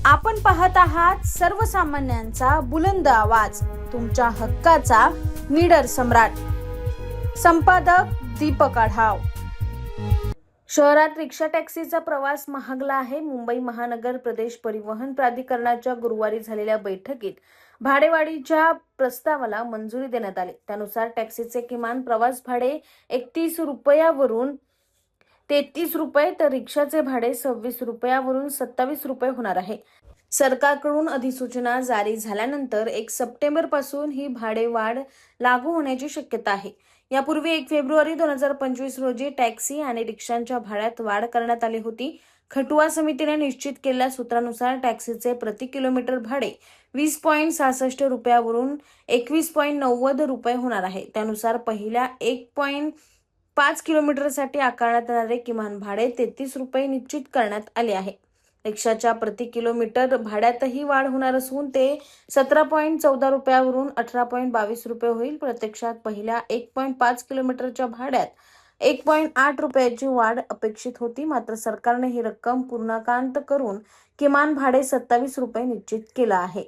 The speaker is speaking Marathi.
आपण पाहत आहात सर्वसामान्यांचा बुलंद आवाज, तुमच्या हक्काचा निडर सम्राट. संपादक दीपक आढाव. शहरात रिक्षा टॅक्सीचा प्रवास महागला आहे. मुंबई महानगर प्रदेश परिवहन प्राधिकरणाच्या गुरुवारी झालेल्या बैठकीत भाडेवाढीच्या प्रस्तावाला मंजुरी देण्यात आली. त्यानुसार टॅक्सीचे किमान प्रवास भाडे 31 रुपयावरून 33 रुपये तर रिक्षाचे भाडे 26 रुपयावरून 27 रुपये होणार आहे. सरकारकडून अधिसूचना जारी झाल्यानंतर 1 सप्टेंबर पासून ही भाडेवाढ लागू होण्याची शक्यता आहे. यापूर्वी 1 फेब्रुवारी 2025 रोजी टॅक्सी आणि रिक्षांच्या भाड्यात वाढ करण्यात आली होती. खटुआ समितीने निश्चित केलेल्या सूत्रानुसार टॅक्सीचे प्रति किलोमीटर भाडे 20.66 रुपयावरून 21.90 रुपये होणार आहे. त्यानुसार पहिल्या 1.5 किलोमीटरसाठी आकारण्यात येणारे किमान भाडे 33 रुपये निश्चित करण्यात आले आहे. रिक्षाच्या प्रति किलोमीटर भाड्यातही वाढ होणार असून ते 17.14 रुपयावरून 18.22 रुपये होईल. प्रत्यक्षात पहिल्या 1.5 किलोमीटरच्या भाड्यात 1.8 रुपयाची वाढ अपेक्षित होती. मात्र सरकारने ही रक्कम पूर्णांकात करून किमान भाडे 27 रुपये निश्चित केलं आहे.